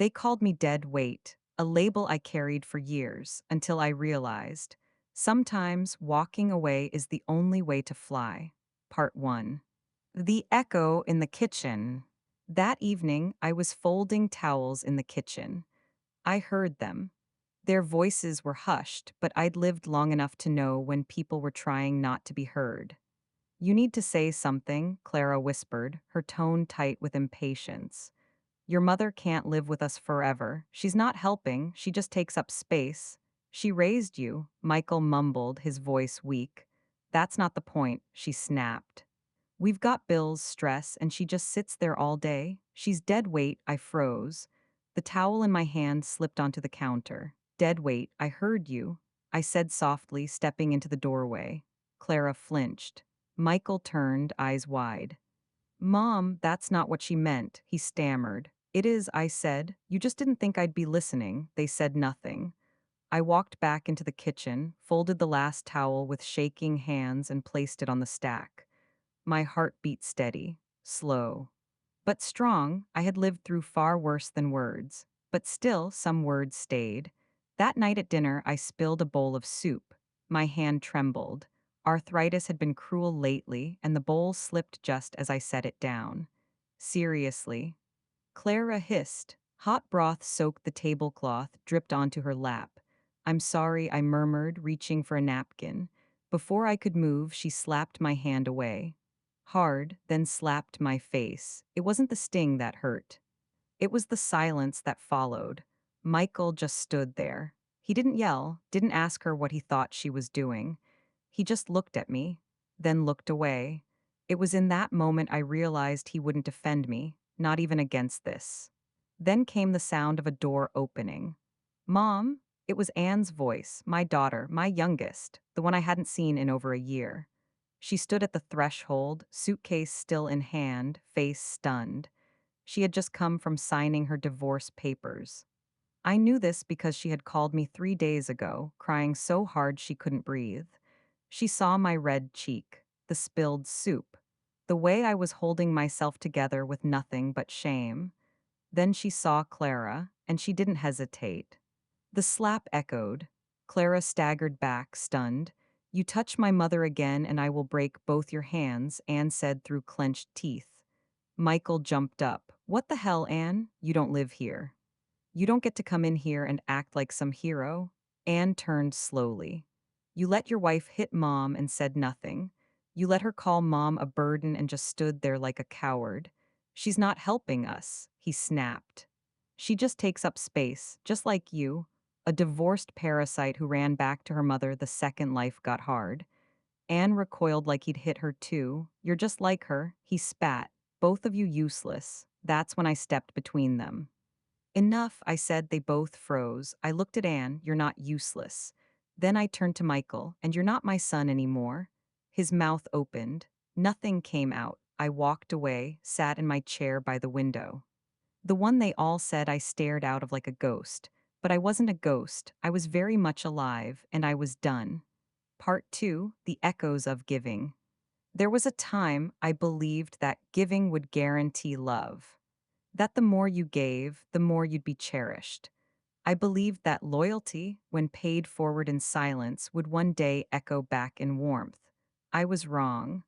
They called me dead weight, a label I carried for years until I realized sometimes walking away is the only way to fly. Part 1. The echo in the kitchen. That evening, I was folding towels in the kitchen. I heard them. Their voices were hushed, but I'd lived long enough to know when people were trying not to be heard. You need to say something, Clara whispered, her tone tight with impatience. Your mother can't live with us forever. She's not helping, she just takes up space. She raised you, Michael mumbled, his voice weak. That's not the point, she snapped. We've got bills, stress, and she just sits there all day. She's dead weight, I froze. The towel in my hand slipped onto the counter. Dead weight, I heard you, I said softly, stepping into the doorway. Clara flinched. Michael turned, eyes wide. Mom, that's not what she meant, he stammered. It is, I said. You just didn't think I'd be listening. They said nothing. I walked back into the kitchen, folded the last towel with shaking hands, and placed it on the stack. My heart beat steady, slow. But strong. I had lived through far worse than words. But still, some words stayed. That night at dinner, I spilled a bowl of soup. My hand trembled. Arthritis had been cruel lately, and the bowl slipped just as I set it down. Seriously. Clara hissed. Hot broth soaked the tablecloth, dripped onto her lap. I'm sorry, I murmured, reaching for a napkin. Before I could move, she slapped my hand away. Hard, then slapped my face. It wasn't the sting that hurt. It was the silence that followed. Michael just stood there. He didn't yell, didn't ask her what he thought she was doing. He just looked at me, then looked away. It was in that moment I realized he wouldn't defend me, not even against this. Then came the sound of a door opening. Mom? It was Anne's voice, my daughter, my youngest, the one I hadn't seen in over a year. She stood at the threshold, suitcase still in hand, face stunned. She had just come from signing her divorce papers. I knew this because she had called me 3 days ago, crying so hard she couldn't breathe. She saw my red cheek, the spilled soup, the way I was holding myself together with nothing but shame. Then she saw Clara, and she didn't hesitate. The slap echoed. Clara staggered back, stunned. You touch my mother again, and I will break both your hands, Anne said through clenched teeth. Michael jumped up. What the hell, Anne? You don't live here. You don't get to come in here and act like some hero. Anne turned slowly. You let your wife hit Mom and said nothing. You let her call Mom a burden and just stood there like a coward. She's not helping us, he snapped. She just takes up space, just like you, a divorced parasite who ran back to her mother the second life got hard. Anne recoiled like he'd hit her too. You're just like her, he spat. Both of you useless. That's when I stepped between them. Enough, I said. They both froze. I looked at Anne. You're not useless. Then I turned to Michael. And you're not my son anymore. His mouth opened. Nothing came out. I walked away, sat in my chair by the window. The one they all said I stared out of like a ghost. But I wasn't a ghost. I was very much alive, and I was done. Part 2, The Echoes of Giving. There was a time I believed that giving would guarantee love. That the more you gave, the more you'd be cherished. I believed that loyalty, when paid forward in silence, would one day echo back in warmth. I was wrong.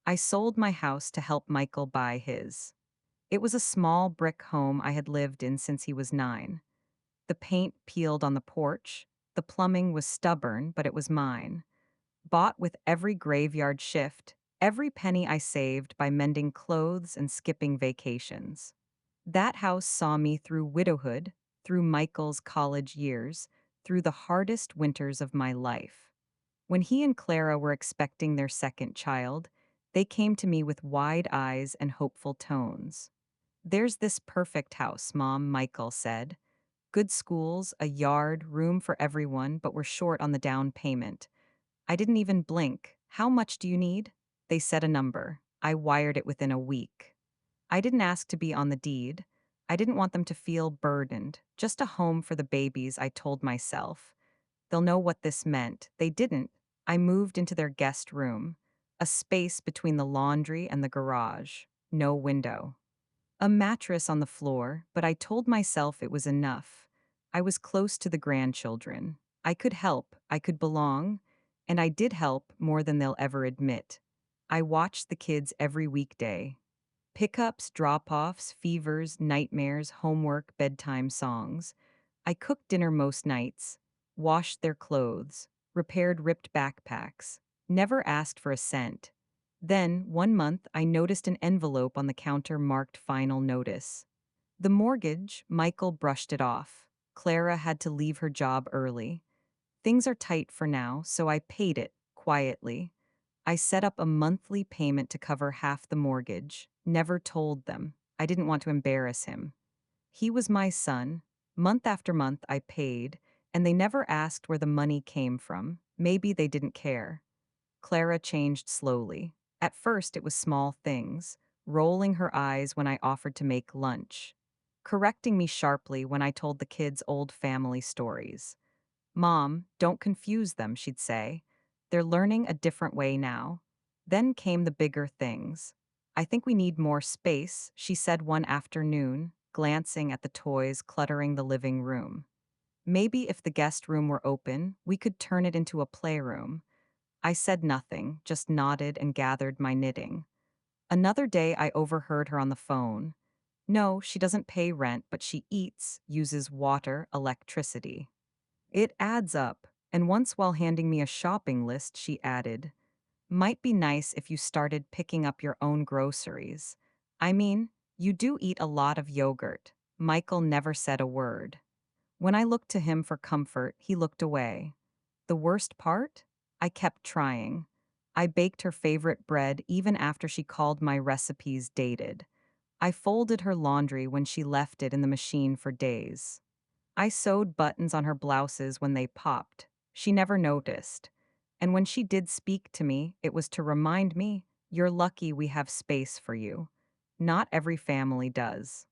I sold my house to help Michael buy his. It was a small brick home I had lived in since he was 9. The paint peeled on the porch. The plumbing was stubborn, but it was mine. Bought with every graveyard shift, every penny I saved by mending clothes and skipping vacations. That house saw me through widowhood, through Michael's college years, through the hardest winters of my life. When he and Clara were expecting their second child, they came to me with wide eyes and hopeful tones. There's this perfect house, Mom, Michael said. Good schools, a yard, room for everyone, but we're short on the down payment. I didn't even blink. How much do you need? They said a number. I wired it within a week. I didn't ask to be on the deed. I didn't want them to feel burdened. Just a home for the babies, I told myself. They'll know what this meant. They didn't. I moved into their guest room, a space between the laundry and the garage. No window. A mattress on the floor, but I told myself it was enough. I was close to the grandchildren. I could help, I could belong, and I did help more than they'll ever admit. I watched the kids every weekday. Pickups, drop offs, fevers, nightmares, homework, bedtime songs. I cooked dinner most nights, washed their clothes, repaired ripped backpacks, never asked for a cent. Then, one month, I noticed an envelope on the counter marked final notice. The mortgage, Michael brushed it off. Clara had to leave her job early. Things are tight for now, so I paid it, quietly. I set up a monthly payment to cover half the mortgage. Never told them. I didn't want to embarrass him. He was my son. Month after month, I paid, and they never asked where the money came from. Maybe they didn't care. Clara changed slowly. At first, it was small things, rolling her eyes when I offered to make lunch, correcting me sharply when I told the kids old family stories. Mom, don't confuse them, she'd say. They're learning a different way now. Then came the bigger things. I think we need more space, she said one afternoon, glancing at the toys cluttering the living room. Maybe if the guest room were open, we could turn it into a playroom. I said nothing, just nodded and gathered my knitting. Another day, I overheard her on the phone. No, she doesn't pay rent, but she eats, uses water, electricity. It adds up, and once while handing me a shopping list, she added, might be nice if you started picking up your own groceries. I mean, you do eat a lot of yogurt. Michael never said a word. When I looked to him for comfort, he looked away. The worst part? I kept trying. I baked her favorite bread even after she called my recipes dated. I folded her laundry when she left it in the machine for days. I sewed buttons on her blouses when they popped. She never noticed. And when she did speak to me, it was to remind me, you're lucky we have space for you. Not every family does.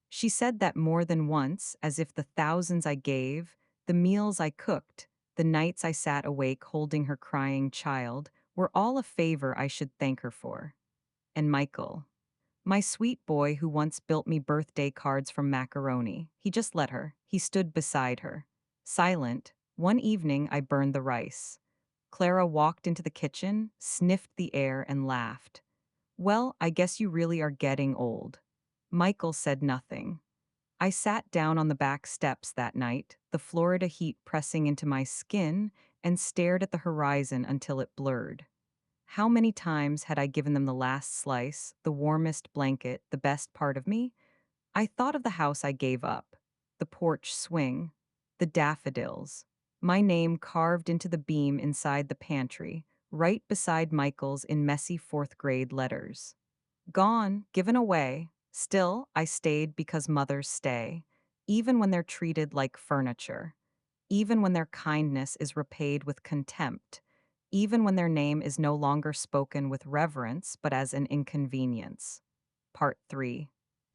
She said that more than once, as if the thousands I gave, the meals I cooked, the nights I sat awake holding her crying child, were all a favor I should thank her for. And Michael, my sweet boy who once built me birthday cards from macaroni. He just let her. He stood beside her. Silent, one evening I burned the rice. Clara walked into the kitchen, sniffed the air, and laughed. Well, I guess you really are getting old. Michael said nothing. I sat down on the back steps that night, the Florida heat pressing into my skin, and stared at the horizon until it blurred. How many times had I given them the last slice, the warmest blanket, the best part of me? I thought of the house I gave up, the porch swing, the daffodils, my name carved into the beam inside the pantry, right beside Michael's in messy fourth grade letters. Gone, given away. Still, I stayed because mothers stay, even when they're treated like furniture, even when their kindness is repaid with contempt, even when their name is no longer spoken with reverence but as an inconvenience. Part 3.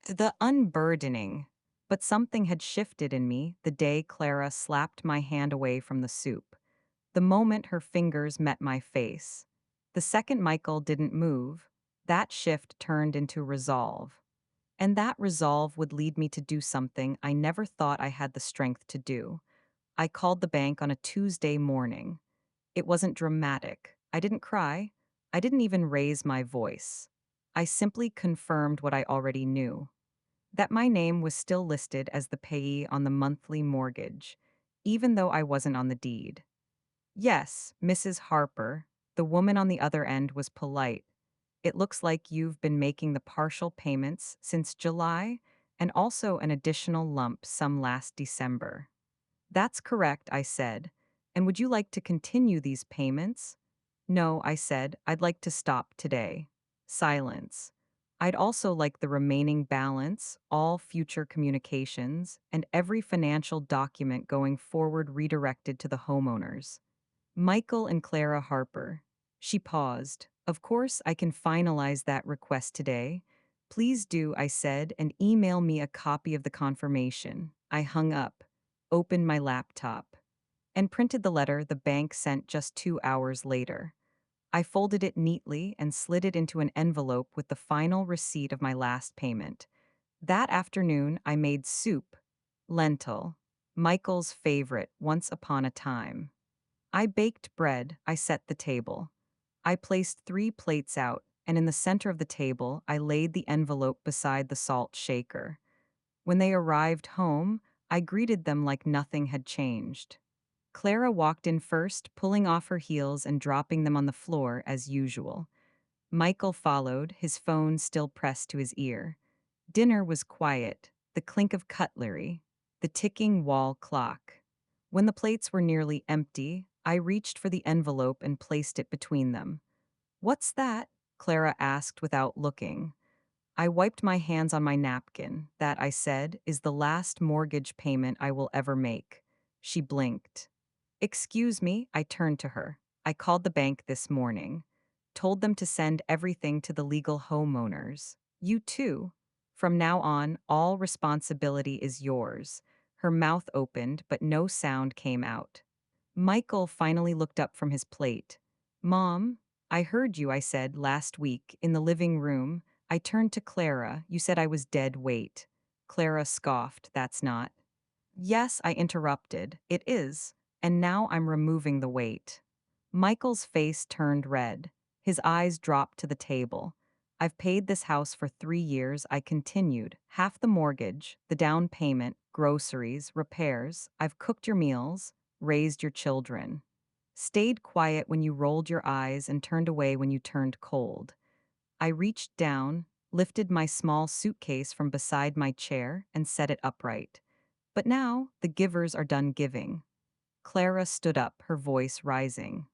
The unburdening. But something had shifted in me the day Clara slapped my hand away from the soup. The moment her fingers met my face. The second Michael didn't move, that shift turned into resolve. And that resolve would lead me to do something I never thought I had the strength to do. I called the bank on a Tuesday morning. It wasn't dramatic. I didn't cry. I didn't even raise my voice. I simply confirmed what I already knew, that my name was still listed as the payee on the monthly mortgage, even though I wasn't on the deed. Yes, Mrs. Harper, the woman on the other end was polite. It looks like you've been making the partial payments since July and also an additional lump sum last December. That's correct, I said. And would you like to continue these payments? No, I said, I'd like to stop today. Silence. I'd also like the remaining balance, all future communications, and every financial document going forward redirected to the homeowners. Michael and Clara Harper. She paused. Of course, I can finalize that request today. Please do, I said, and email me a copy of the confirmation. I hung up, opened my laptop, and printed the letter the bank sent just 2 hours later. I folded it neatly and slid it into an envelope with the final receipt of my last payment. That afternoon, I made soup, lentil, Michael's favorite, once upon a time. I baked bread, I set the table. I placed 3 plates out, and in the center of the table, I laid the envelope beside the salt shaker. When they arrived home, I greeted them like nothing had changed. Clara walked in first, pulling off her heels and dropping them on the floor as usual. Michael followed, his phone still pressed to his ear. Dinner was quiet, the clink of cutlery, the ticking wall clock. When the plates were nearly empty, I reached for the envelope and placed it between them. "What's that?" Clara asked without looking. I wiped my hands on my napkin. "That," I said, "is the last mortgage payment I will ever make." She blinked. "Excuse me," I turned to her. "I called the bank this morning. Told them to send everything to the legal homeowners. You too. From now on, all responsibility is yours." Her mouth opened, but no sound came out. Michael finally looked up from his plate. "Mom, I heard you," I said, "last week, in the living room." I turned to Clara. "You said I was dead weight." Clara scoffed. "That's not." "Yes," I interrupted, "it is. And now I'm removing the weight." Michael's face turned red. His eyes dropped to the table. "I've paid this house for 3 years," I continued. "Half the mortgage, the down payment, groceries, repairs. I've cooked your meals, raised your children. Stayed quiet when you rolled your eyes and turned away when you turned cold." I reached down, lifted my small suitcase from beside my chair, and set it upright. "But now, the givers are done giving." Clara stood up, her voice rising.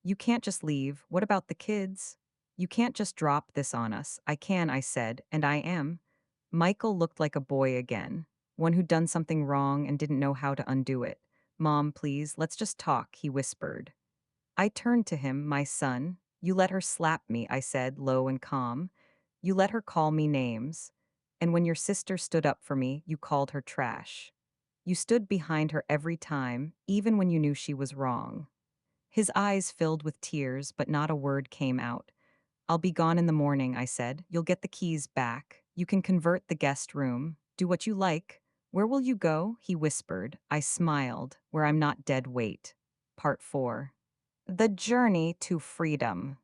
"You can't just leave. What about the kids? You can't just drop this on us." "I can," I said, "and I am." Michael looked like a boy again, one who'd done something wrong and didn't know how to undo it. "Mom, please, let's just talk," he whispered. I turned to him. "My son, you let her slap me," I said, low and calm. "You let her call me names. And when your sister stood up for me, you called her trash. You stood behind her every time, even when you knew she was wrong." His eyes filled with tears, but not a word came out. "I'll be gone in the morning," I said. "You'll get the keys back. You can convert the guest room. Do what you like." "Where will you go?" he whispered. I smiled. "Where I'm not dead weight." Part 4. The journey to freedom.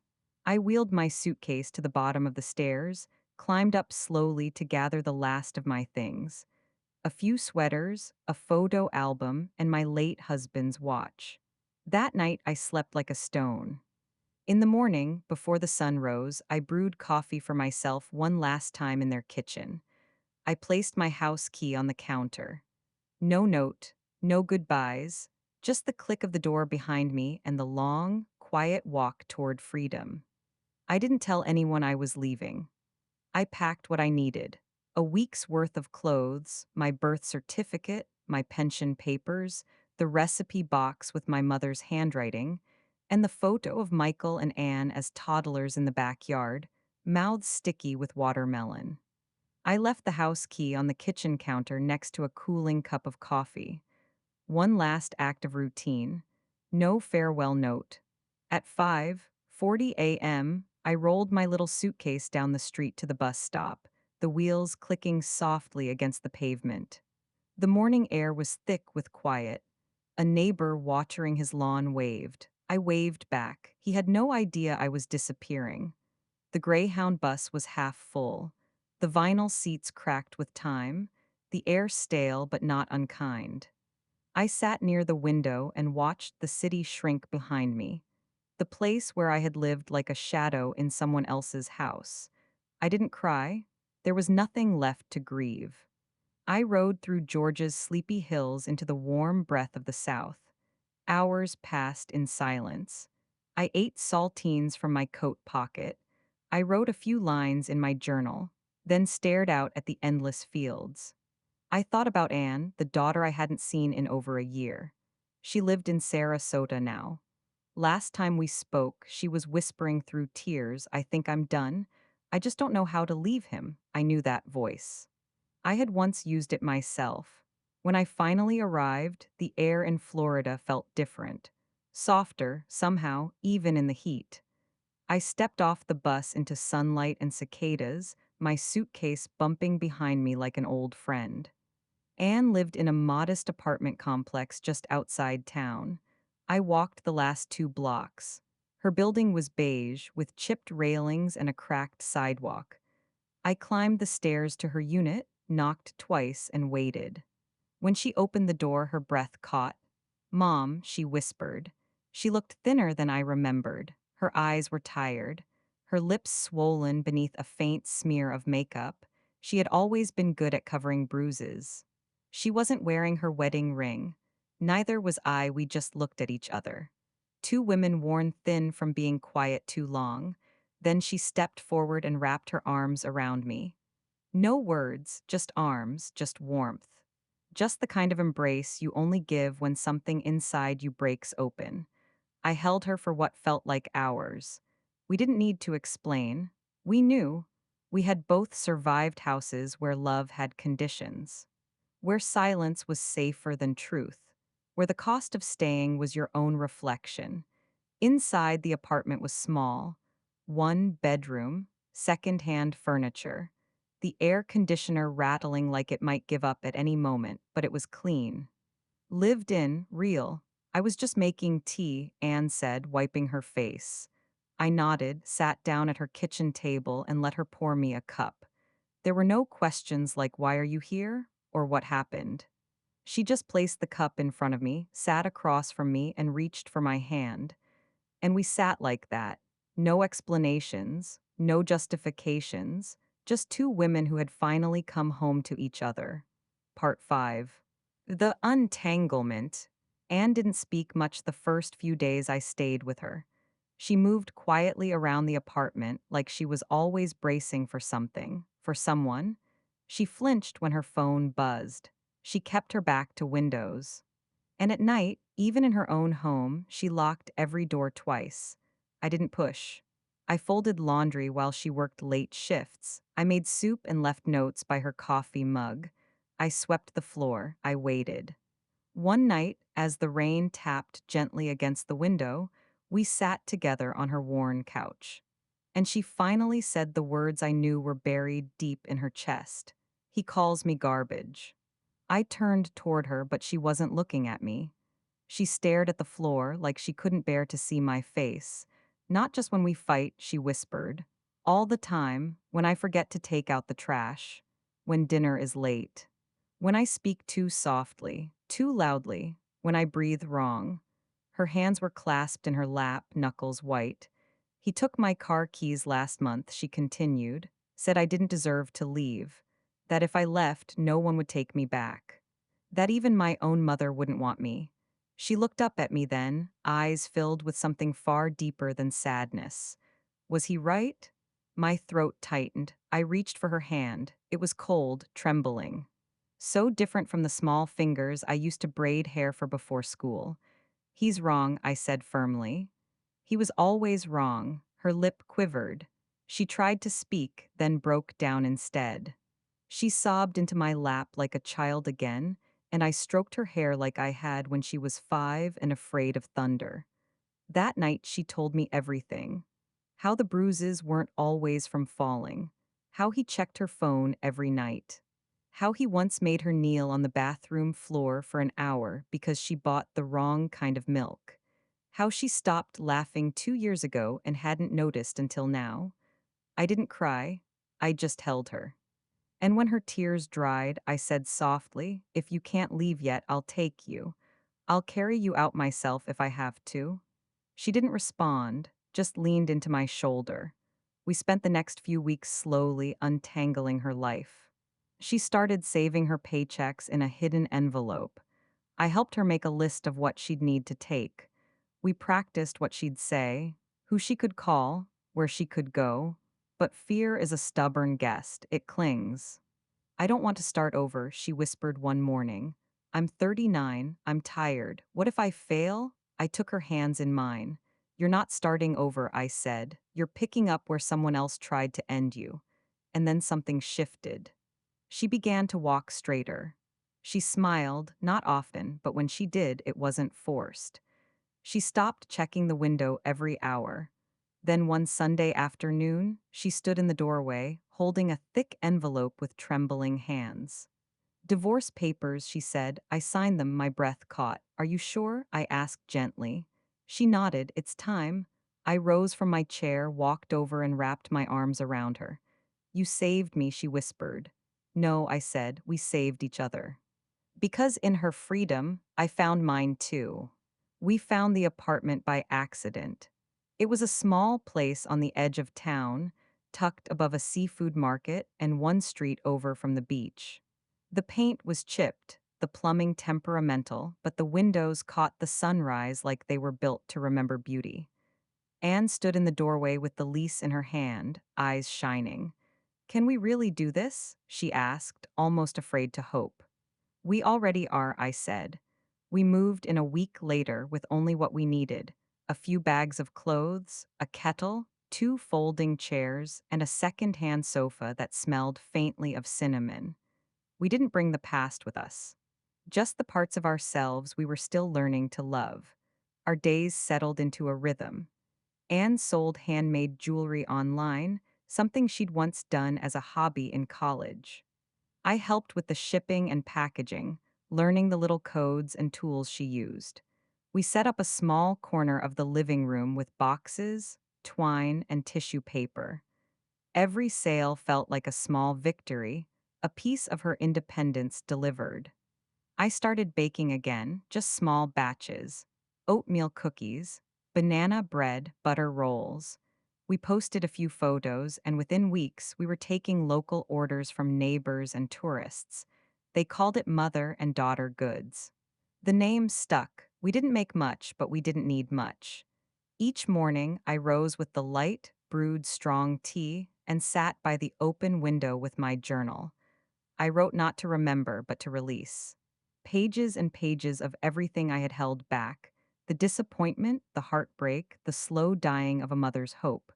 I wheeled my suitcase to the bottom of the stairs, climbed up slowly to gather the last of my things. A few sweaters, a photo album, and my late husband's watch. That night I slept like a stone. In the morning, before the sun rose, I brewed coffee for myself one last time in their kitchen. I placed my house key on the counter. No note, no goodbyes, just the click of the door behind me and the long, quiet walk toward freedom. I didn't tell anyone I was leaving. I packed what I needed: a week's worth of clothes, my birth certificate, my pension papers, the recipe box with my mother's handwriting, and the photo of Michael and Anne as toddlers in the backyard, mouths sticky with watermelon. I left the house key on the kitchen counter next to a cooling cup of coffee. One last act of routine. No farewell note. At 5:40 a.m., I rolled my little suitcase down the street to the bus stop, the wheels clicking softly against the pavement. The morning air was thick with quiet. A neighbor watering his lawn waved. I waved back. He had no idea I was disappearing. The Greyhound bus was half full. The vinyl seats cracked with time, the air stale but not unkind. I sat near the window and watched the city shrink behind me, the place where I had lived like a shadow in someone else's house. I didn't cry. There was nothing left to grieve. I rode through Georgia's sleepy hills into the warm breath of the South. Hours passed in silence. I ate saltines from my coat pocket. I wrote a few lines in my journal, then stared out at the endless fields. I thought about Anne, the daughter I hadn't seen in over a year. She lived in Sarasota now. Last time we spoke, she was whispering through tears, "I think I'm done. I just don't know how to leave him." I knew that voice. I had once used it myself. When I finally arrived, the air in Florida felt different. Softer, somehow, even in the heat. I stepped off the bus into sunlight and cicadas, my suitcase bumping behind me like an old friend. Anne lived in a modest apartment complex just outside town. I walked the last 2 blocks. Her building was beige, with chipped railings and a cracked sidewalk. I climbed the stairs to her unit, knocked twice, and waited. When she opened the door, her breath caught. "Mom," she whispered. She looked thinner than I remembered. Her eyes were tired, her lips swollen beneath a faint smear of makeup. She had always been good at covering bruises. She wasn't wearing her wedding ring. Neither was I, we just looked at each other. Two women worn thin from being quiet too long. Then she stepped forward and wrapped her arms around me. No words, just arms, just warmth. Just the kind of embrace you only give when something inside you breaks open. I held her for what felt like hours. We didn't need to explain. We knew. We had both survived houses where love had conditions, where silence was safer than truth, where the cost of staying was your own reflection. Inside, the apartment was small. One bedroom, second-hand furniture. The air conditioner rattling like it might give up at any moment, but it was clean. Lived in, real. I was just making tea, Anne said, wiping her face. I nodded, sat down at her kitchen table, and let her pour me a cup. There were no questions like, "Why are you here?" or "What happened?" She just placed the cup in front of me, sat across from me, and reached for my hand. And we sat like that. No explanations, no justifications, just two women who had finally come home to each other. Part 5. The untanglement. Anne didn't speak much the first few days I stayed with her. She moved quietly around the apartment like she was always bracing for something, for someone. She flinched when her phone buzzed. She kept her back to windows. And at night, even in her own home, she locked every door twice. I didn't push. I folded laundry while she worked late shifts. I made soup and left notes by her coffee mug. I swept the floor. I waited. One night, as the rain tapped gently against the window, we sat together on her worn couch. And she finally said the words I knew were buried deep in her chest. "He calls me garbage." I turned toward her, but she wasn't looking at me. She stared at the floor like she couldn't bear to see my face. "Not just when we fight," she whispered. "All the time, when I forget to take out the trash, when dinner is late, when I speak too softly, too loudly, when I breathe wrong." Her hands were clasped in her lap, knuckles white. "He took my car keys last month," she continued, "said I didn't deserve to leave, that if I left, no one would take me back, that even my own mother wouldn't want me." She looked up at me then, eyes filled with something far deeper than sadness. Was he right? My throat tightened. I reached for her hand. It was cold, trembling. So different from the small fingers I used to braid hair for before school. "He's wrong," I said firmly. "He was always wrong." Her lip quivered. She tried to speak, then broke down instead. She sobbed into my lap like a child again, and I stroked her hair like I had when she was 5 and afraid of thunder. That night she told me everything. How the bruises weren't always from falling. How he checked her phone every night. How he once made her kneel on the bathroom floor for an hour because she bought the wrong kind of milk. How she stopped laughing 2 years ago and hadn't noticed until now. I didn't cry. I just held her. And when her tears dried, I said softly, "If you can't leave yet, I'll take you. I'll carry you out myself if I have to." She didn't respond, just leaned into my shoulder. We spent the next few weeks slowly untangling her life. She started saving her paychecks in a hidden envelope. I helped her make a list of what she'd need to take. We practiced what she'd say, who she could call, where she could go. But fear is a stubborn guest. It clings. "I don't want to start over," she whispered one morning. "I'm 39, I'm tired. What if I fail?" I took her hands in mine. "You're not starting over," I said. "You're picking up where someone else tried to end you." And then something shifted. She began to walk straighter. She smiled, not often, but when she did, it wasn't forced. She stopped checking the window every hour. Then one Sunday afternoon, she stood in the doorway, holding a thick envelope with trembling hands. Divorce papers, she said. I signed them, my breath caught. Are you sure? I asked gently. She nodded. It's time. I rose from my chair, walked over, and wrapped my arms around her. You saved me, she whispered. No, I said. We saved each other. Because in her freedom, I found mine too. We found the apartment by accident. It was a small place on the edge of town, tucked above a seafood market and one street over from the beach. The paint was chipped, the plumbing temperamental, but the windows caught the sunrise like they were built to remember beauty. Anne stood in the doorway with the lease in her hand, eyes shining. Can we really do this? She asked, almost afraid to hope. We already are, I said. We moved in a week later with only what we needed: a few bags of clothes, a kettle, two folding chairs, and a second-hand sofa that smelled faintly of cinnamon. We didn't bring the past with us, just the parts of ourselves we were still learning to love. Our days settled into a rhythm. Anne sold handmade jewelry online, something she'd once done as a hobby in college. I helped with the shipping and packaging, learning the little codes and tools she used. We set up a small corner of the living room with boxes, twine, and tissue paper. Every sale felt like a small victory, a piece of her independence delivered. I started baking again, just small batches: oatmeal cookies, banana bread, butter rolls. We posted a few photos, and within weeks, we were taking local orders from neighbors and tourists. They called it mother and daughter goods. The name stuck. We didn't make much, but we didn't need much. Each morning, I rose with the light, brewed strong tea and sat by the open window with my journal. I wrote not to remember, but to release. Pages and pages of everything I had held back: the disappointment, the heartbreak, the slow dying of a mother's hope,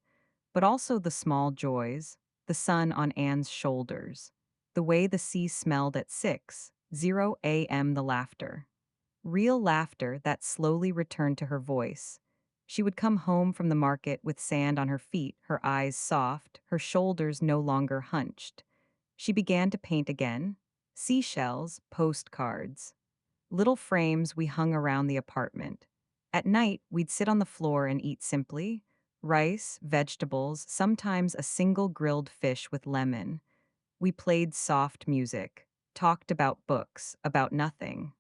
but also the small joys: the sun on Anne's shoulders, the way the sea smelled at 6:00 a.m., the laughter. Real laughter that slowly returned to her voice. She would come home from the market with sand on her feet, her eyes soft, her shoulders no longer hunched. She began to paint again: seashells, postcards, little frames we hung around the apartment. At night, we'd sit on the floor and eat simply: rice, vegetables, sometimes a single grilled fish with lemon. We played soft music, talked about books, about nothing.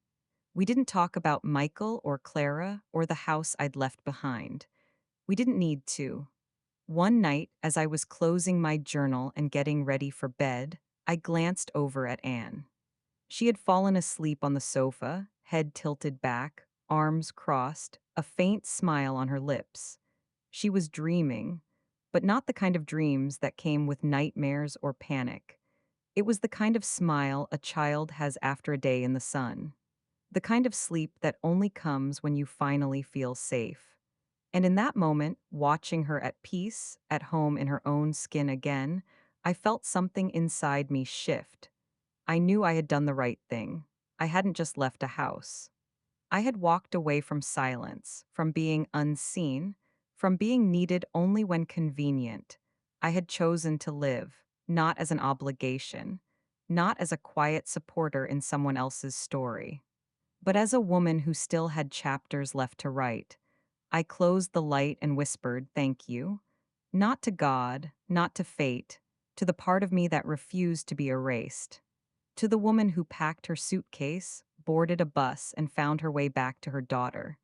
We didn't talk about Michael or Clara or the house I'd left behind. We didn't need to. One night, as I was closing my journal and getting ready for bed, I glanced over at Anne. She had fallen asleep on the sofa, head tilted back, arms crossed, a faint smile on her lips. She was dreaming, but not the kind of dreams that came with nightmares or panic. It was the kind of smile a child has after a day in the sun. The kind of sleep that only comes when you finally feel safe. And in that moment, watching her at peace, at home in her own skin again, I felt something inside me shift. I knew I had done the right thing. I hadn't just left a house. I had walked away from silence, from being unseen, from being needed only when convenient. I had chosen to live, not as an obligation, not as a quiet supporter in someone else's story, but as a woman who still had chapters left to write. I closed the light and whispered, "Thank you." Not to God, not to fate, to the part of me that refused to be erased. To the woman who packed her suitcase, boarded a bus, and found her way back to her daughter.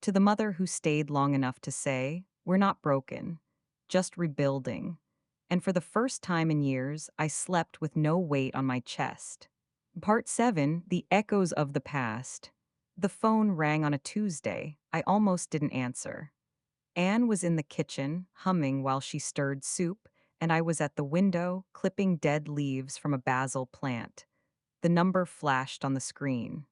To the mother who stayed long enough to say, "We're not broken, just rebuilding." And for the first time in years, I slept with no weight on my chest. Part 7: The Echoes of the Past. The phone rang on a Tuesday. I almost didn't answer. Anne was in the kitchen, humming while she stirred soup, and I was at the window, clipping dead leaves from a basil plant. The number flashed on the screen.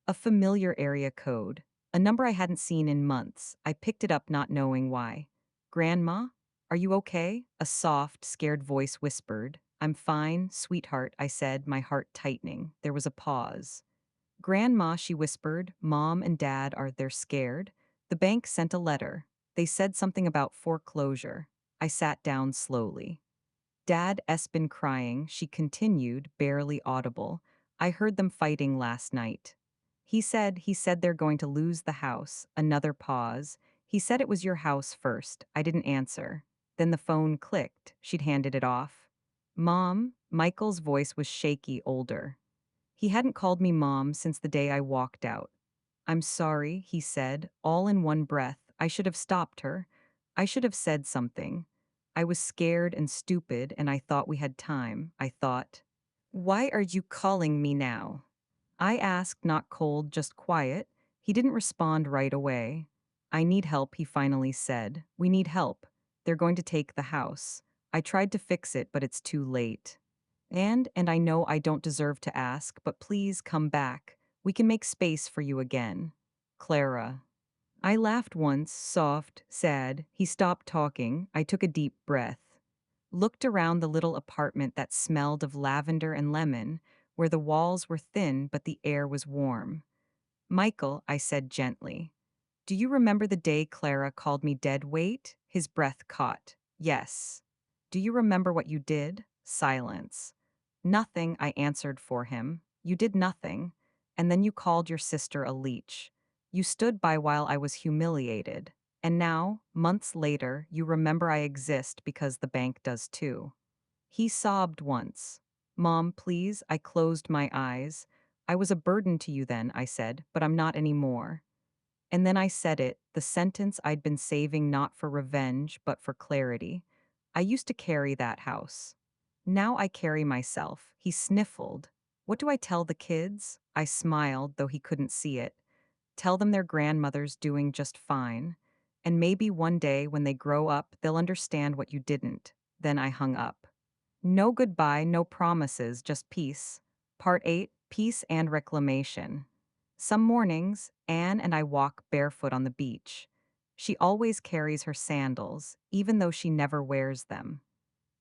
A familiar area code. A number I hadn't seen in months. I picked it up, not knowing why. "Grandma? Are you okay?" A soft, scared voice whispered. "I'm fine, sweetheart," I said, my heart tightening. There was a pause. "Grandma," she whispered, "Mom and Dad they're scared. The bank sent a letter. They said something about foreclosure. I sat down slowly. Dad's been crying, she continued, barely audible. I heard them fighting last night. He said they're going to lose the house. Another pause. He said it was your house first. I didn't answer. Then the phone clicked. She'd handed it off. Mom? Michael's voice was shaky, older. He hadn't called me mom since the day I walked out. I'm sorry, he said, all in one breath. I should have stopped her. I should have said something. I was scared and stupid, and I thought we had time. I thought, why are you calling me now? I asked, not cold, just quiet. He didn't respond right away. I need help, he finally said. We need help. They're going to take the house. I tried to fix it, but it's too late. And I know I don't deserve to ask, but please come back. We can make space for you again. Clara. I laughed once, soft, sad. He stopped talking. I took a deep breath. Looked around the little apartment that smelled of lavender and lemon, where the walls were thin but the air was warm. Michael, I said gently. Do you remember the day Clara called me dead weight? His breath caught. Yes. Do you remember what you did? Silence. Nothing, I answered for him. You did nothing. And then you called your sister a leech. You stood by while I was humiliated. And now, months later, you remember I exist because the bank does too. He sobbed once. Mom, please, I closed my eyes. I was a burden to you then, I said, but I'm not anymore. And then I said it, the sentence I'd been saving not for revenge, but for clarity. I used to carry that house. Now I carry myself. He sniffled. What do I tell the kids? I smiled, though he couldn't see it. Tell them their grandmother's doing just fine. And maybe one day when they grow up, they'll understand what you didn't. Then I hung up. No goodbye, no promises, just peace. Part 8, Peace and Reclamation. Some mornings, Anne and I walk barefoot on the beach. She always carries her sandals, even though she never wears them.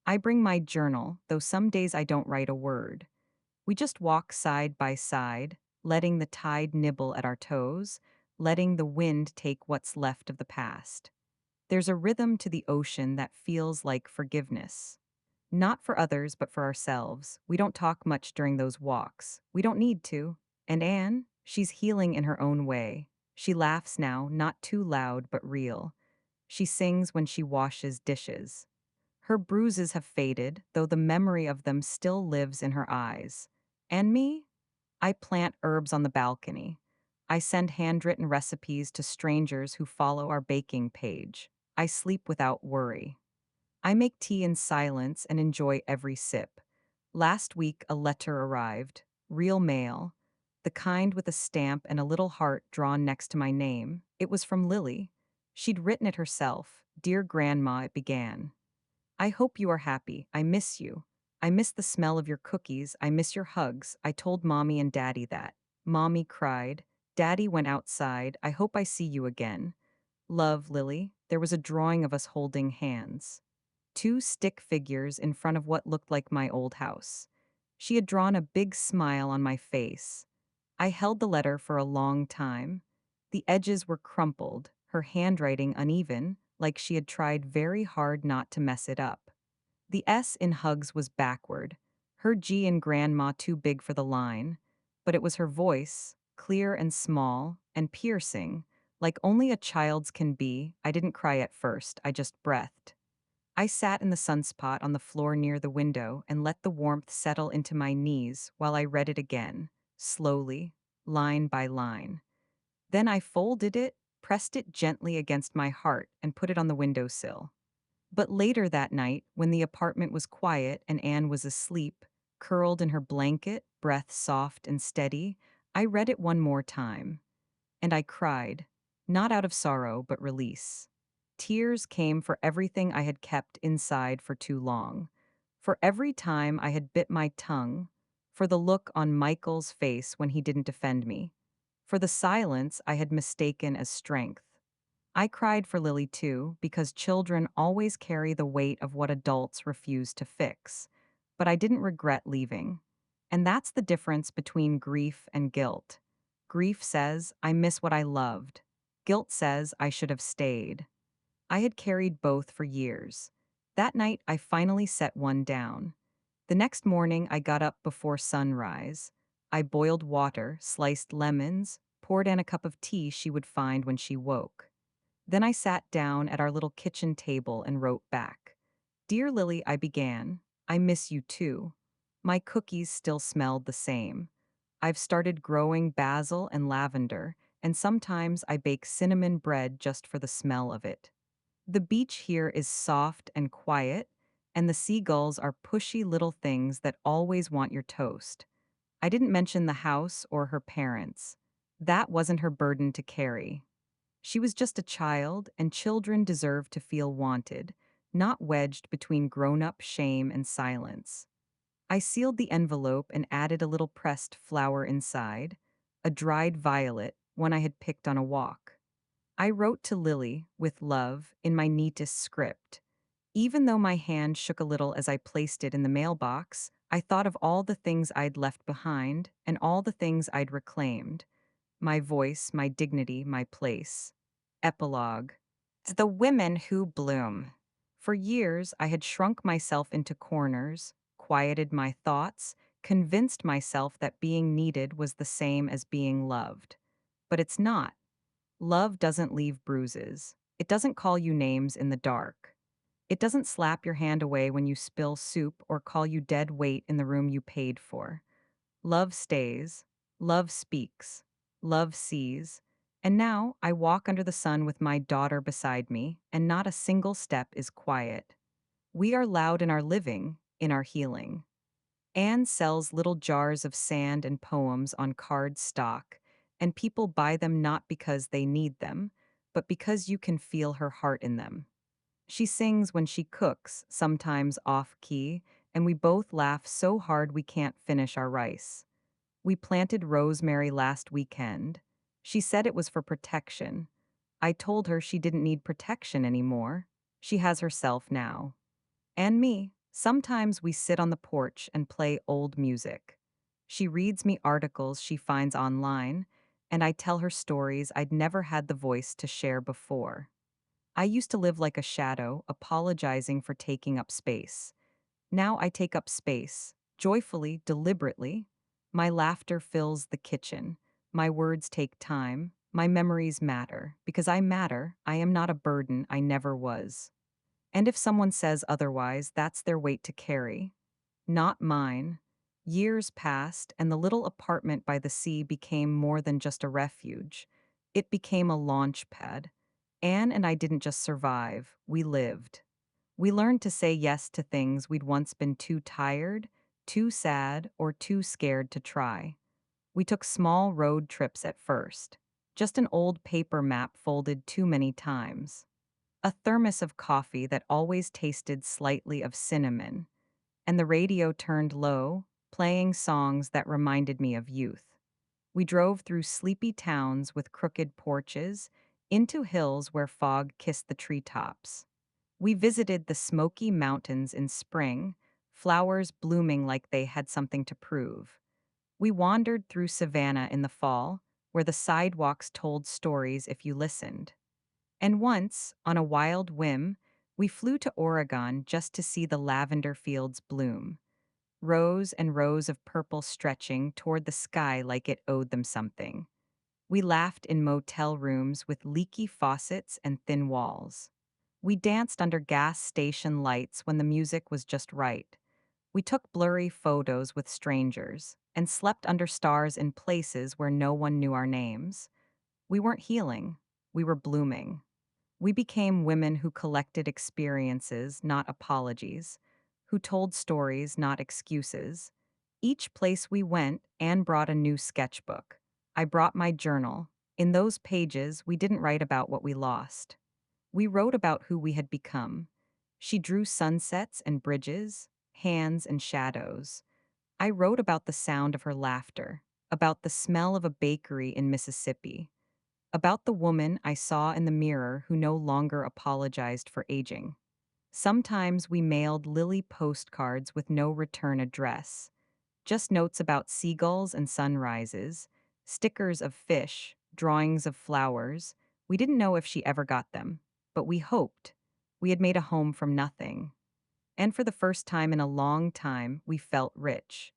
I bring my journal, though some days I don't write a word. We just walk side by side, letting the tide nibble at our toes, letting the wind take what's left of the past. There's a rhythm to the ocean that feels like forgiveness. Not for others, but for ourselves. We don't talk much during those walks. We don't need to. And Anne, she's healing in her own way. She laughs now, not too loud, but real. She sings when she washes dishes. Her bruises have faded, though the memory of them still lives in her eyes. And me? I plant herbs on the balcony. I send handwritten recipes to strangers who follow our baking page. I sleep without worry. I make tea in silence and enjoy every sip. Last week, a letter arrived. Real mail. The kind with a stamp and a little heart drawn next to my name. It was from Lily. She'd written it herself. Dear Grandma, it began. I hope you are happy. I miss you. I miss the smell of your cookies. I miss your hugs. I told Mommy and Daddy that. Mommy cried. Daddy went outside. I hope I see you again. Love, Lily. There was a drawing of us holding hands. Two stick figures in front of what looked like my old house. She had drawn a big smile on my face. I held the letter for a long time. The edges were crumpled, her handwriting uneven, like she had tried very hard not to mess it up. The S in hugs was backward, her G in grandma too big for the line, but it was her voice, clear and small and piercing, like only a child's can be. I didn't cry at first, I just breathed. I sat in the sunspot on the floor near the window and let the warmth settle into my knees while I read it again, slowly, line by line. Then I folded it, pressed it gently against my heart, and put it on the windowsill. But later that night, when the apartment was quiet and Anne was asleep, curled in her blanket, breath soft and steady, I read it one more time. And I cried, not out of sorrow, but release. Tears came for everything I had kept inside for too long, for every time I had bit my tongue, for the look on Michael's face when he didn't defend me, for the silence I had mistaken as strength. I cried for Lily too, because children always carry the weight of what adults refuse to fix. But I didn't regret leaving. And that's the difference between grief and guilt. Grief says, I miss what I loved. Guilt says, I should have stayed. I had carried both for years. That night, I finally set one down. The next morning, I got up before sunrise. I boiled water, sliced lemons, poured in a cup of tea she would find when she woke. Then I sat down at our little kitchen table and wrote back. Dear Lily, I began. I miss you too. My cookies still smelled the same. I've started growing basil and lavender, and sometimes I bake cinnamon bread just for the smell of it. The beach here is soft and quiet, and the seagulls are pushy little things that always want your toast. I didn't mention the house or her parents. That wasn't her burden to carry. She was just a child, and children deserve to feel wanted, not wedged between grown up shame and silence. I sealed the envelope and added a little pressed flower inside, a dried violet, one I had picked on a walk. I wrote to Lily, with love, in my neatest script. Even though my hand shook a little as I placed it in the mailbox, I thought of all the things I'd left behind and all the things I'd reclaimed: my voice, my dignity, my place. Epilogue. The women who bloom. For years, I had shrunk myself into corners, quieted my thoughts, convinced myself that being needed was the same as being loved. But it's not. Love doesn't leave bruises. It doesn't call you names in the dark. It doesn't slap your hand away when you spill soup or call you dead weight in the room you paid for. Love stays, love speaks, love sees. And now I walk under the sun with my daughter beside me, and not a single step is quiet. We are loud in our living, in our healing. Anne sells little jars of sand and poems on card stock, and people buy them not because they need them, but because you can feel her heart in them. She sings when she cooks, sometimes off key, and we both laugh so hard we can't finish our rice. We planted rosemary last weekend. She said it was for protection. I told her she didn't need protection anymore. She has herself now. And me. Sometimes we sit on the porch and play old music. She reads me articles she finds online, and I tell her stories I'd never had the voice to share before. I used to live like a shadow, apologizing for taking up space. Now I take up space, joyfully, deliberately. My laughter fills the kitchen. My words take time. My memories matter. Because I matter, I am not a burden I never was. And if someone says otherwise, that's their weight to carry. Not mine. Years passed, and the little apartment by the sea became more than just a refuge. It became a launch pad. Anne and I didn't just survive, we lived. We learned to say yes to things we'd once been too tired, too sad, or too scared to try. We took small road trips at first, just an old paper map folded too many times. A thermos of coffee that always tasted slightly of cinnamon, and the radio turned low, playing songs that reminded me of youth. We drove through sleepy towns with crooked porches, into hills where fog kissed the treetops. We visited the Smoky Mountains in spring, flowers blooming like they had something to prove. We wandered through Savannah in the fall, where the sidewalks told stories if you listened. And once, on a wild whim, we flew to Oregon just to see the lavender fields bloom, rows and rows of purple stretching toward the sky like it owed them something. We laughed in motel rooms with leaky faucets and thin walls. We danced under gas station lights when the music was just right. We took blurry photos with strangers and slept under stars in places where no one knew our names. We weren't healing, we were blooming. We became women who collected experiences, not apologies, who told stories, not excuses. Each place we went, Anne brought a new sketchbook. I brought my journal. In those pages, we didn't write about what we lost. We wrote about who we had become. She drew sunsets and bridges, hands and shadows. I wrote about the sound of her laughter, about the smell of a bakery in Mississippi, about the woman I saw in the mirror who no longer apologized for aging. Sometimes we mailed Lily postcards with no return address, just notes about seagulls and sunrises, stickers of fish, drawings of flowers. We didn't know if she ever got them, but we hoped. We had made a home from nothing. And for the first time in a long time, we felt rich.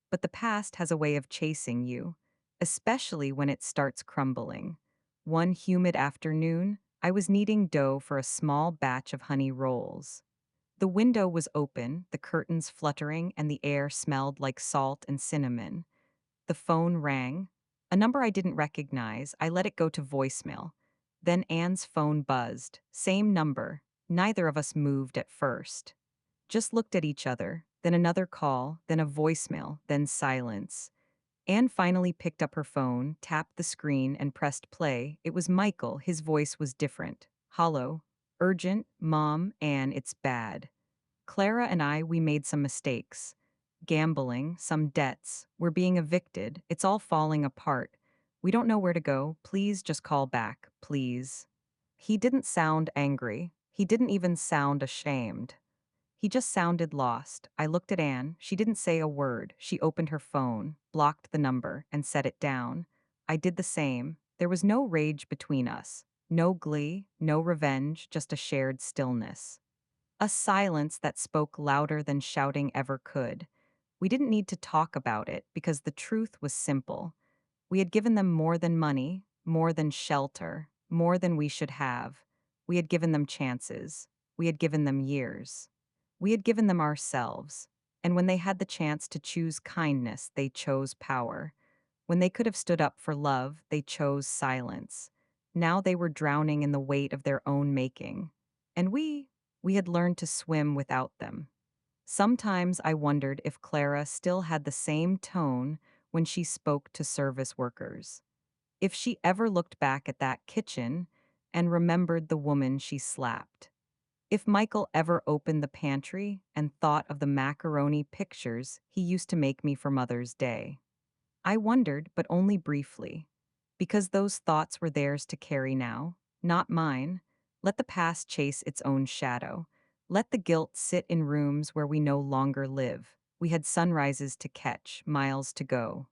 But the past has a way of chasing you, especially when it starts crumbling. One humid afternoon, I was kneading dough for a small batch of honey rolls. The window was open, the curtains fluttering, and the air smelled like salt and cinnamon. The phone rang. A number I didn't recognize. I let it go to voicemail. Then Anne's phone buzzed. Same number. Neither of us moved at first. Just looked at each other, then another call, then a voicemail, then silence. Anne finally picked up her phone, tapped the screen, and pressed play. It was Michael. His voice was different. Hollow. Urgent. Mom, Anne, it's bad. Clara and I, we made some mistakes. Gambling, some debts. We're being evicted. It's all falling apart. We don't know where to go. Please just call back, please. He didn't sound angry. He didn't even sound ashamed. He just sounded lost. I looked at Anne. She didn't say a word. She opened her phone, blocked the number, and set it down. I did the same. There was no rage between us. No glee, no revenge, just a shared stillness. A silence that spoke louder than shouting ever could. We didn't need to talk about it because the truth was simple. We had given them more than money, more than shelter, more than we should have. We had given them chances. We had given them years. We had given them ourselves. And when they had the chance to choose kindness, they chose power. When they could have stood up for love, they chose silence. Now they were drowning in the weight of their own making. And we had learned to swim without them. Sometimes I wondered if Clara still had the same tone when she spoke to service workers. If she ever looked back at that kitchen and remembered the woman she slapped. If Michael ever opened the pantry and thought of the macaroni pictures he used to make me for Mother's Day. I wondered, but only briefly, because those thoughts were theirs to carry now, not mine. Let the past chase its own shadow. Let the guilt sit in rooms where we no longer live. We had sunrises to catch, miles to go.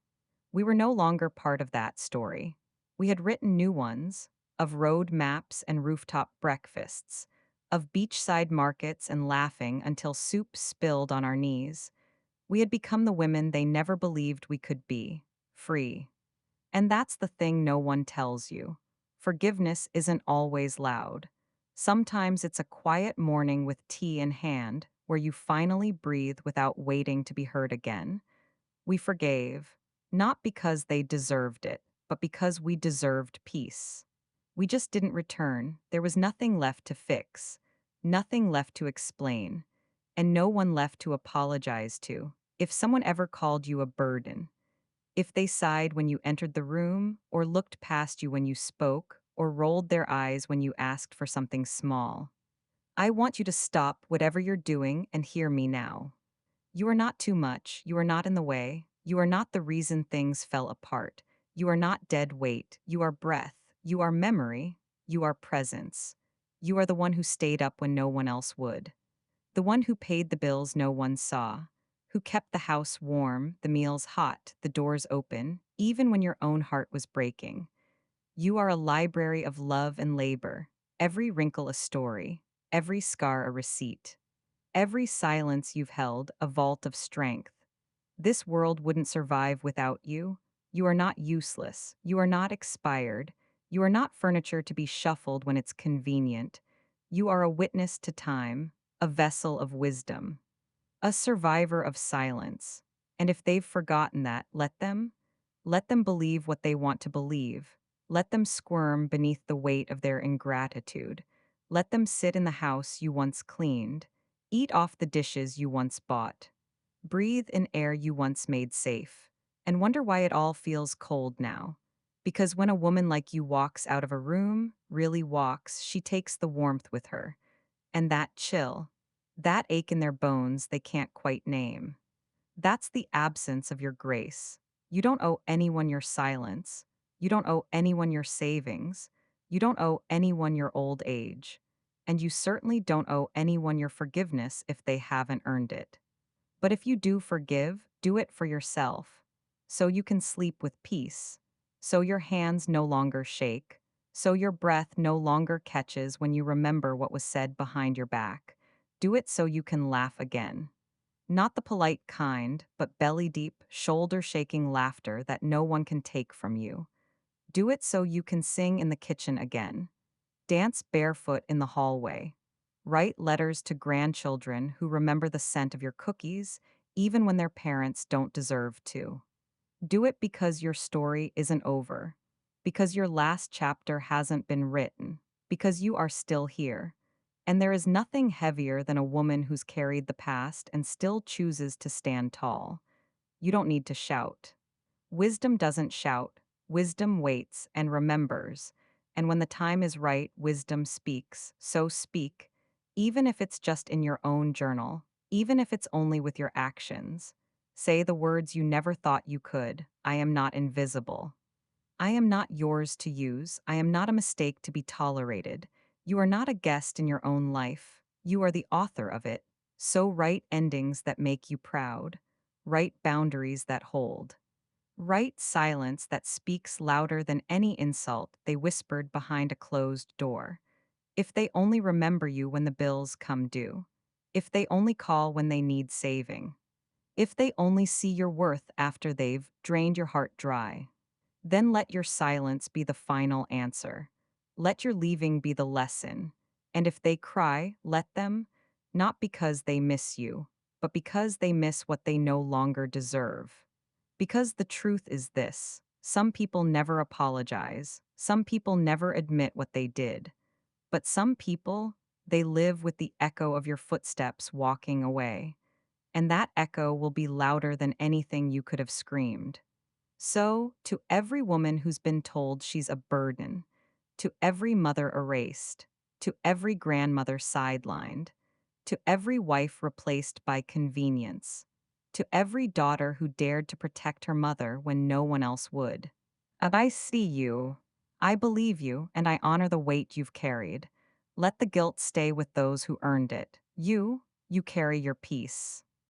We were no longer part of that story. We had written new ones, of road maps and rooftop breakfasts, of beachside markets and laughing until soup spilled on our knees. We had become the women they never believed we could be, free. And that's the thing no one tells you. Forgiveness isn't always loud. Sometimes it's a quiet morning with tea in hand where you finally breathe without waiting to be heard again. We forgave, not because they deserved it, but because we deserved peace. We just didn't return. There was nothing left to fix, nothing left to explain, and no one left to apologize to. If someone ever called you a burden, if they sighed when you entered the room, or looked past you when you spoke, or rolled their eyes when you asked for something small, I want you to stop whatever you're doing and hear me now. You are not too much, you are not in the way, you are not the reason things fell apart. You are not dead weight, you are breath, you are memory, you are presence. You are the one who stayed up when no one else would. The one who paid the bills no one saw, who kept the house warm, the meals hot, the doors open, even when your own heart was breaking. You are a library of love and labor, every wrinkle a story, every scar a receipt, every silence you've held a vault of strength. This world wouldn't survive without you. You are not useless. You are not expired. You are not furniture to be shuffled when it's convenient. You are a witness to time, a vessel of wisdom, a survivor of silence. And if they've forgotten that, let them. Let them believe what they want to believe. Let them squirm beneath the weight of their ingratitude. Let them sit in the house you once cleaned. Eat off the dishes you once bought. Breathe in air you once made safe. And wonder why it all feels cold now. Because when a woman like you walks out of a room, really walks, she takes the warmth with her. And that chill, that ache in their bones they can't quite name. That's the absence of your grace. You don't owe anyone your silence. You don't owe anyone your savings. You don't owe anyone your old age. And you certainly don't owe anyone your forgiveness if they haven't earned it. But if you do forgive, do it for yourself. So you can sleep with peace. So your hands no longer shake. So your breath no longer catches when you remember what was said behind your back. Do it so you can laugh again. Not the polite kind, but belly deep, shoulder shaking laughter that no one can take from you. Do it so you can sing in the kitchen again. Dance barefoot in the hallway. Write letters to grandchildren who remember the scent of your cookies, even when their parents don't deserve to. Do it because your story isn't over, because your last chapter hasn't been written, because you are still here. And there is nothing heavier than a woman who's carried the past and still chooses to stand tall. You don't need to shout. Wisdom doesn't shout, wisdom waits and remembers. And when the time is right, wisdom speaks. So speak, even if it's just in your own journal, even if it's only with your actions. Say the words you never thought you could. I am not invisible. I am not yours to use. I am not a mistake to be tolerated. You are not a guest in your own life. You are the author of it. So write endings that make you proud. Write boundaries that hold. Write silence that speaks louder than any insult they whispered behind a closed door. If they only remember you when the bills come due. If they only call when they need saving. If they only see your worth after they've drained your heart dry. Then let your silence be the final answer. Let your leaving be the lesson. And if they cry, let them, not because they miss you, but because they miss what they no longer deserve. Because the truth is this: some people never apologize, some people never admit what they did, but some people, they live with the echo of your footsteps walking away. And that echo will be louder than anything you could have screamed. So, to every woman who's been told she's a burden, to every mother erased, to every grandmother sidelined, to every wife replaced by convenience, to every daughter who dared to protect her mother when no one else would. And I see you. I believe you, and I honor the weight you've carried. Let the guilt stay with those who earned it. You carry your peace.